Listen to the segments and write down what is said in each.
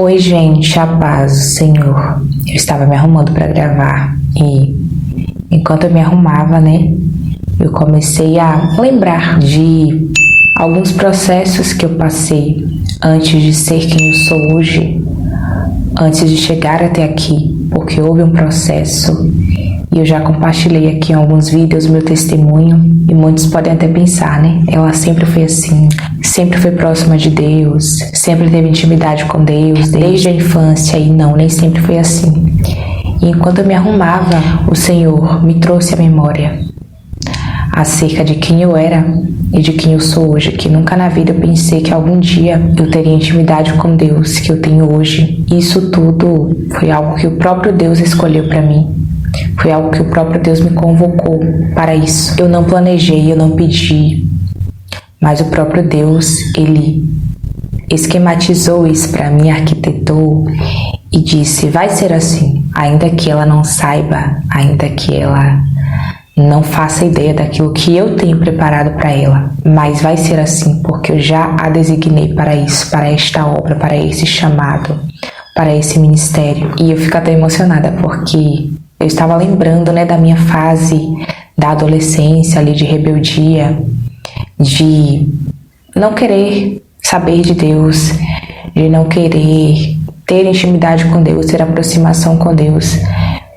Oi, gente, a paz do Senhor. Eu estava me arrumando para gravar e enquanto eu me arrumava, eu comecei a lembrar de alguns processos que eu passei antes de ser quem eu sou hoje, antes de chegar até aqui, porque houve um processo e eu já compartilhei aqui em alguns vídeos meu testemunho e muitos podem até pensar, Ela sempre foi assim, sempre foi próxima de Deus, sempre teve intimidade com Deus, desde a infância, e não, nem sempre foi assim. E enquanto eu me arrumava, o Senhor me trouxe à memória acerca de quem eu era e de quem eu sou hoje, que nunca na vida eu pensei que algum dia eu teria intimidade com Deus que eu tenho hoje. Isso tudo foi algo que o próprio Deus escolheu para mim. Foi algo que o próprio Deus me convocou para isso. Eu não planejei, eu não pedi, mas o próprio Deus, Ele esquematizou isso para mim, arquitetou e disse, vai ser assim, ainda que ela não saiba, ainda que ela não faça ideia daquilo que eu tenho preparado para ela, mas vai ser assim, porque eu já a designei para isso, para esta obra, para esse chamado, para esse ministério. E eu fico até emocionada, porque eu estava lembrando, da minha fase da adolescência ali, de rebeldia, de não querer saber de Deus, de não querer ter intimidade com Deus, ter aproximação com Deus,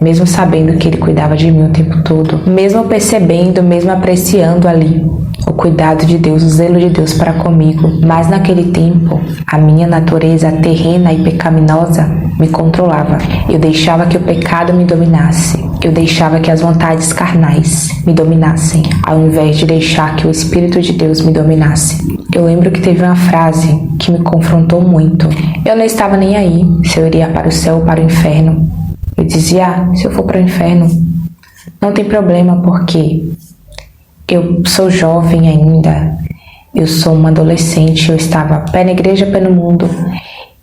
mesmo sabendo que Ele cuidava de mim o tempo todo, mesmo percebendo, mesmo apreciando ali o cuidado de Deus, o zelo de Deus para comigo. Mas naquele tempo, a minha natureza terrena e pecaminosa me controlava. Eu deixava que o pecado me dominasse. Eu deixava que as vontades carnais me dominassem, ao invés de deixar que o Espírito de Deus me dominasse. Eu lembro que teve uma frase que me confrontou muito. Eu não estava nem aí se eu iria para o céu ou para o inferno. Eu dizia, se eu for para o inferno, não tem problema, porque eu sou jovem ainda, eu sou uma adolescente, eu estava pé na igreja, pé no mundo,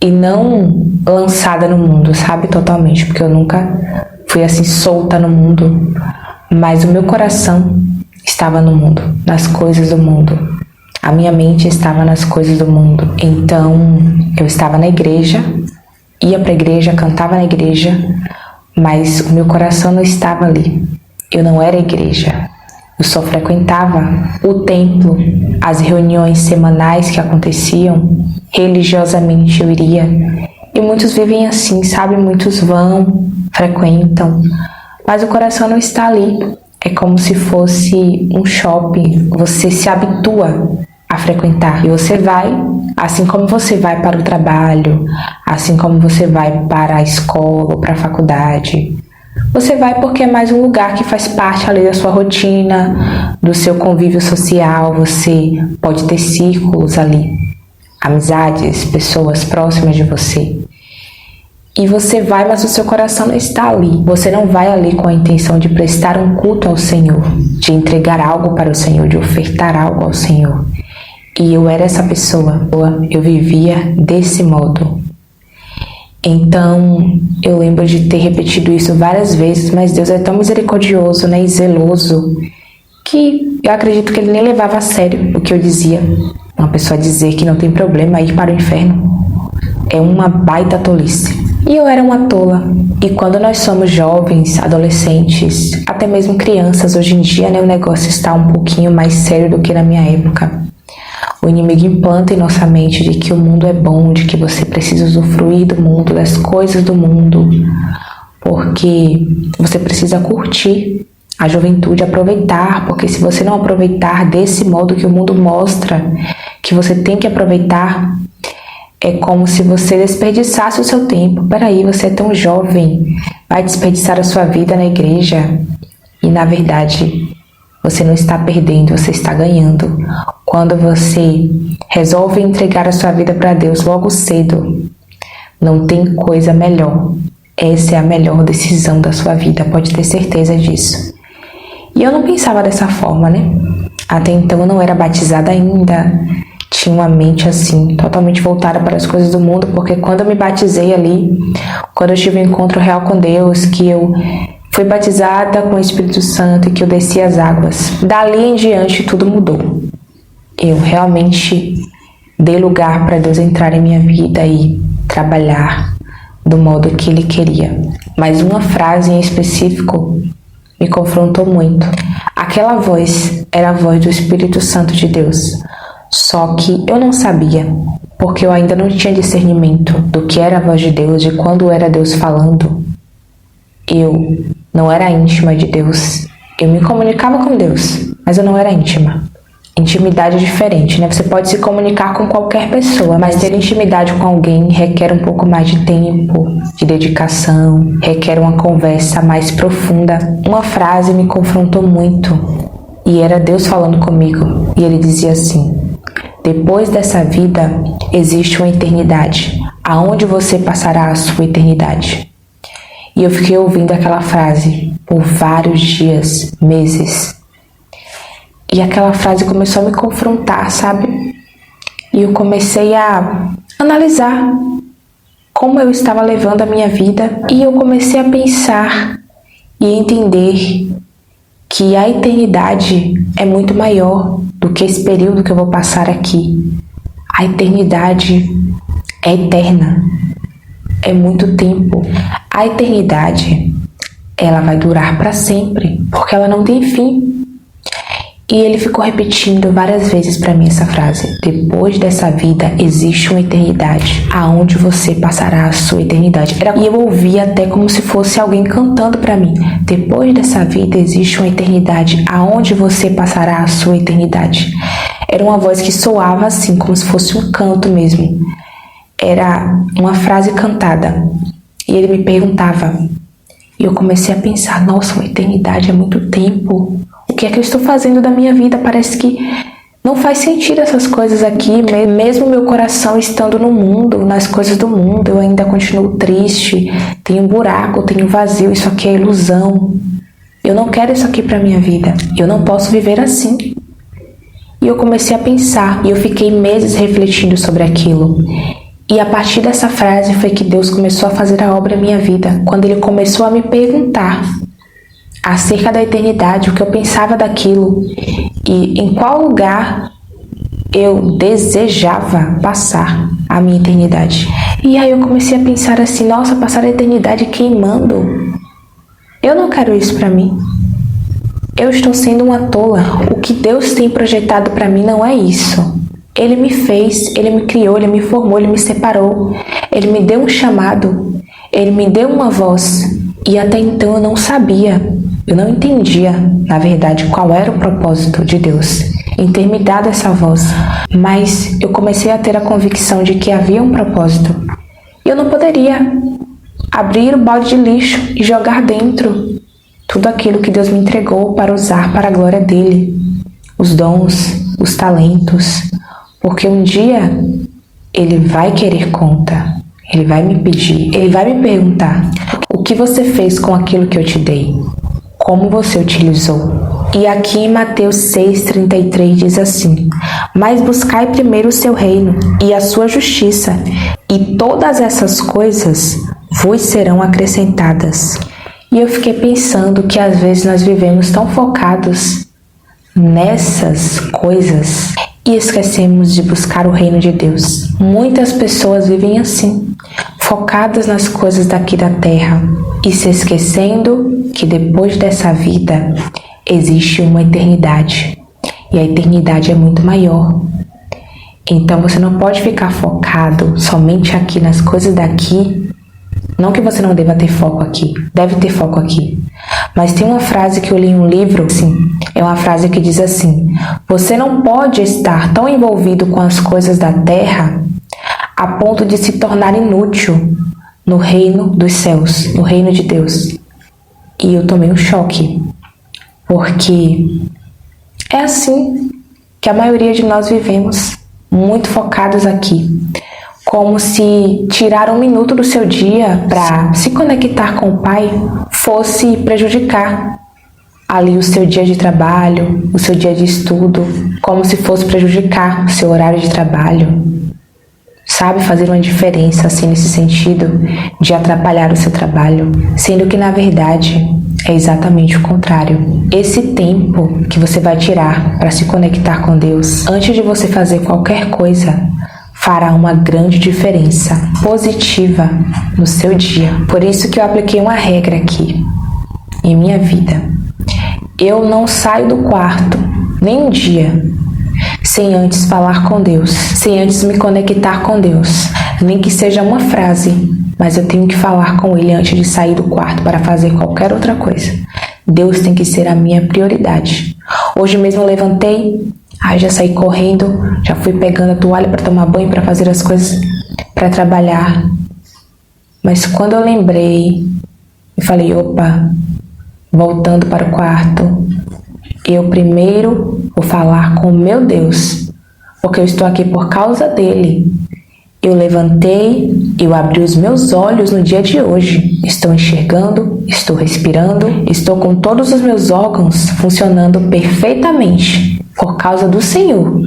e não lançada no mundo, sabe, totalmente, porque eu nunca fui assim solta no mundo, mas o meu coração estava no mundo, nas coisas do mundo, a minha mente estava nas coisas do mundo. Então eu estava na igreja, ia para a igreja, cantava na igreja, mas o meu coração não estava ali, eu não era igreja. Eu só frequentava o templo, as reuniões semanais que aconteciam, religiosamente eu iria. E muitos vivem assim, sabe? Muitos vão, frequentam, mas o coração não está ali. É como se fosse um shopping, você se habitua a frequentar. E você vai, assim como você vai para o trabalho, assim como você vai para a escola ou para a faculdade. Você vai porque é mais um lugar que faz parte ali da sua rotina, do seu convívio social. Você pode ter círculos ali, amizades, pessoas próximas de você. E você vai, mas o seu coração não está ali. Você não vai ali com a intenção de prestar um culto ao Senhor, de entregar algo para o Senhor, de ofertar algo ao Senhor. E eu era essa pessoa, eu vivia desse modo. Então, eu lembro de ter repetido isso várias vezes, mas Deus é tão misericordioso, e zeloso, que eu acredito que Ele nem levava a sério o que eu dizia. Uma pessoa dizer que não tem problema ir para o inferno é uma baita tolice. E eu era uma tola. E quando nós somos jovens, adolescentes, até mesmo crianças, hoje em dia, o negócio está um pouquinho mais sério do que na minha época. O inimigo implanta em nossa mente de que o mundo é bom, de que você precisa usufruir do mundo, das coisas do mundo, porque você precisa curtir a juventude, aproveitar, porque se você não aproveitar desse modo que o mundo mostra que você tem que aproveitar, é como se você desperdiçasse o seu tempo. Peraí, você é tão jovem, vai desperdiçar a sua vida na igreja? E na verdade, você não está perdendo, você está ganhando. Quando você resolve entregar a sua vida para Deus logo cedo, não tem coisa melhor. Essa é a melhor decisão da sua vida, pode ter certeza disso. E eu não pensava dessa forma, Até então eu não era batizada ainda, tinha uma mente assim, totalmente voltada para as coisas do mundo, porque quando eu me batizei ali, quando eu tive um encontro real com Deus, que eu fui batizada com o Espírito Santo e que eu desci as águas, dali em diante tudo mudou. Eu realmente dei lugar para Deus entrar em minha vida e trabalhar do modo que ele queria. Mas uma frase em específico me confrontou muito. Aquela voz era a voz do Espírito Santo de Deus. Só que eu não sabia, porque eu ainda não tinha discernimento do que era a voz de Deus, de quando era Deus falando. Eu não era íntima de Deus. Eu me comunicava com Deus, mas eu não era íntima. Intimidade é diferente, né? Você pode se comunicar com qualquer pessoa, mas ter intimidade com alguém requer um pouco mais de tempo, de dedicação, requer uma conversa mais profunda. Uma frase me confrontou muito e era Deus falando comigo. E ele dizia assim: depois dessa vida existe uma eternidade, aonde você passará a sua eternidade. E eu fiquei ouvindo aquela frase por vários dias, meses. E aquela frase começou a me confrontar, sabe? E eu comecei a analisar como eu estava levando a minha vida. E eu comecei a pensar e entender que a eternidade é muito maior do que esse período que eu vou passar aqui. A eternidade é eterna. É muito tempo. A eternidade, ela vai durar para sempre, porque ela não tem fim. E ele ficou repetindo várias vezes para mim essa frase: depois dessa vida existe uma eternidade, aonde você passará a sua eternidade. E eu ouvia até como se fosse alguém cantando para mim: depois dessa vida existe uma eternidade, aonde você passará a sua eternidade. Era uma voz que soava assim, como se fosse um canto mesmo. Era uma frase cantada. E ele me perguntava. E eu comecei a pensar: nossa, uma eternidade é muito tempo. O que é que eu estou fazendo da minha vida? Parece que não faz sentido essas coisas aqui. Mesmo meu coração estando no mundo, nas coisas do mundo, eu ainda continuo triste. Tenho um buraco, tenho um vazio. Isso aqui é ilusão. Eu não quero isso aqui para minha vida. Eu não posso viver assim. E eu comecei a pensar. E eu fiquei meses refletindo sobre aquilo. E a partir dessa frase foi que Deus começou a fazer a obra em minha vida. Quando Ele começou a me perguntar acerca da eternidade, o que eu pensava daquilo e em qual lugar eu desejava passar a minha eternidade. E aí eu comecei a pensar assim: nossa, passar a eternidade queimando. Eu não quero isso para mim. Eu estou sendo uma tola. O que Deus tem projetado para mim não é isso. Ele me fez, Ele me criou, Ele me formou, Ele me separou. Ele me deu um chamado, Ele me deu uma voz. E até então eu não sabia, eu não entendia, na verdade, qual era o propósito de Deus em ter me dado essa voz. Mas eu comecei a ter a convicção de que havia um propósito. E eu não poderia abrir o balde de lixo e jogar dentro tudo aquilo que Deus me entregou para usar para a glória dEle. Os dons, os talentos. Porque um dia Ele vai querer conta. Ele vai me pedir, Ele vai me perguntar: o que você fez com aquilo que eu te dei? Como você utilizou? E aqui em Mateus 6,33 diz assim: mas buscai primeiro o seu reino e a sua justiça, e todas essas coisas vos serão acrescentadas. E eu fiquei pensando que às vezes nós vivemos tão focados nessas coisas e esquecemos de buscar o reino de Deus. Muitas pessoas vivem assim, focadas nas coisas daqui da terra e se esquecendo que depois dessa vida existe uma eternidade. E a eternidade é muito maior. Então você não pode ficar focado somente aqui nas coisas daqui. Não que você não deva ter foco aqui, deve ter foco aqui. Mas tem uma frase que eu li em um livro, assim, é uma frase que diz assim: você não pode estar tão envolvido com as coisas da terra a ponto de se tornar inútil no reino dos céus, no reino de Deus. E eu tomei um choque, porque é assim que a maioria de nós vivemos, muito focados aqui. Como se tirar um minuto do seu dia para se conectar com o Pai fosse prejudicar ali o seu dia de trabalho, o seu dia de estudo, como se fosse prejudicar o seu horário de trabalho. Sabe, fazer uma diferença assim nesse sentido de atrapalhar o seu trabalho, sendo que na verdade é exatamente o contrário. Esse tempo que você vai tirar para se conectar com Deus, antes de você fazer qualquer coisa, fará uma grande diferença positiva no seu dia. Por isso que eu apliquei uma regra aqui em minha vida. Eu não saio do quarto nem um dia sem antes falar com Deus, sem antes me conectar com Deus, nem que seja uma frase, mas eu tenho que falar com Ele antes de sair do quarto para fazer qualquer outra coisa. Deus tem que ser a minha prioridade. Hoje mesmo eu levantei, já saí correndo, já fui pegando a toalha para tomar banho, para fazer as coisas, para trabalhar. Mas quando eu lembrei, eu falei, opa, voltando para o quarto, eu primeiro vou falar com o meu Deus, porque eu estou aqui por causa dele. Eu levantei, eu abri os meus olhos no dia de hoje. Estou enxergando, estou respirando, estou com todos os meus órgãos funcionando perfeitamente por causa do Senhor.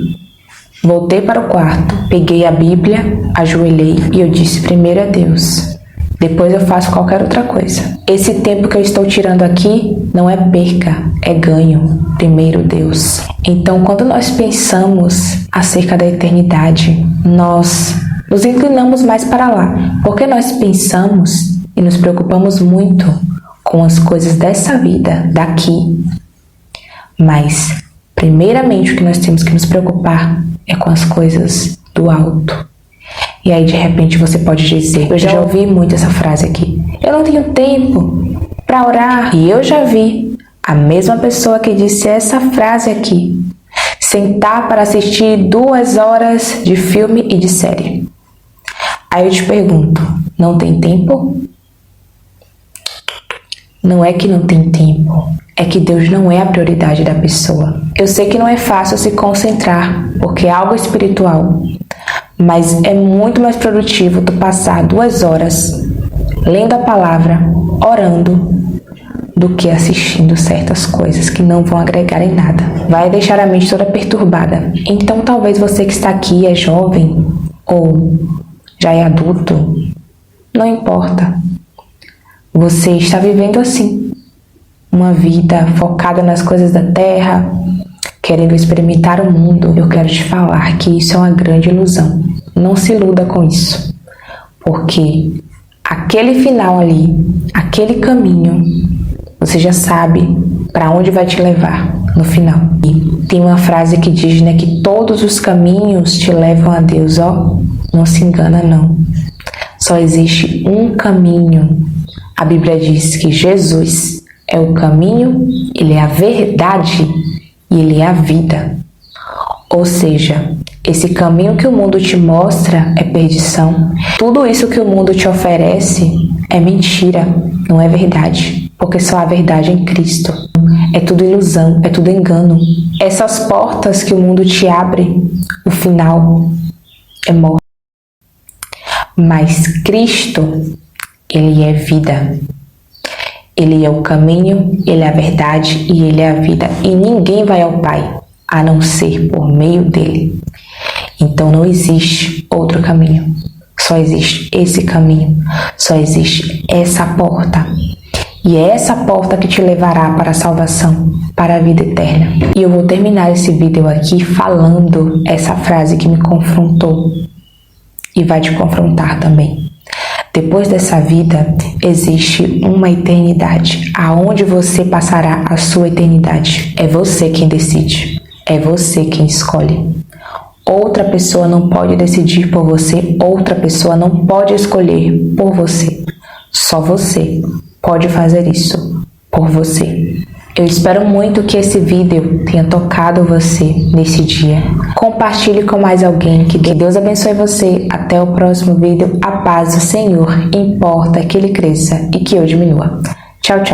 Voltei para o quarto, peguei a Bíblia, ajoelhei e eu disse primeiro a Deus. Depois eu faço qualquer outra coisa. Esse tempo que eu estou tirando aqui não é perca, é ganho. Primeiro Deus. Então, quando nós pensamos acerca da eternidade, nós nos inclinamos mais para lá, porque nós pensamos e nos preocupamos muito com as coisas dessa vida, daqui. Mas, primeiramente, o que nós temos que nos preocupar é com as coisas do alto. E aí, de repente, você pode dizer, eu já ouvi muito essa frase aqui, eu não tenho tempo para orar. E eu já vi a mesma pessoa que disse essa frase aqui, sentar para assistir 2 horas de filme e de série. Aí eu te pergunto, não tem tempo? Não é que não tem tempo, é que Deus não é a prioridade da pessoa. Eu sei que não é fácil se concentrar, porque é algo espiritual, mas é muito mais produtivo tu passar 2 horas lendo a palavra, orando, do que assistindo certas coisas que não vão agregar em nada. Vai deixar a mente toda perturbada. Então talvez você que está aqui é jovem ou já é adulto, não importa. Você está vivendo assim, uma vida focada nas coisas da terra, querendo experimentar o mundo. Eu quero te falar que isso é uma grande ilusão. Não se iluda com isso, porque aquele final ali, aquele caminho, você já sabe para onde vai te levar no final. E tem uma frase que diz, que todos os caminhos te levam a Deus. Não se engana não. Só existe um caminho. A Bíblia diz que Jesus é o caminho, Ele é a verdade e Ele é a vida. Ou seja, esse caminho que o mundo te mostra é perdição. Tudo isso que o mundo te oferece é mentira, não é verdade. Porque só há verdade em Cristo. É tudo ilusão, é tudo engano. Essas portas que o mundo te abre, o final é morte. Mas Cristo, Ele é vida. Ele é o caminho, Ele é a verdade e Ele é a vida. E ninguém vai ao Pai, a não ser por meio dEle. Então não existe outro caminho. Só existe esse caminho. Só existe essa porta. E é essa porta que te levará para a salvação, para a vida eterna. E eu vou terminar esse vídeo aqui falando essa frase que me confrontou. E vai te confrontar também. Depois dessa vida, existe uma eternidade, aonde você passará a sua eternidade. É você quem decide, é você quem escolhe. Outra pessoa não pode decidir por você, outra pessoa não pode escolher por você. Só você pode fazer isso por você. Eu espero muito que esse vídeo tenha tocado você nesse dia. Compartilhe com mais alguém. Que Deus abençoe você. Até o próximo vídeo. A paz do Senhor importa que Ele cresça e que eu diminua. Tchau, tchau.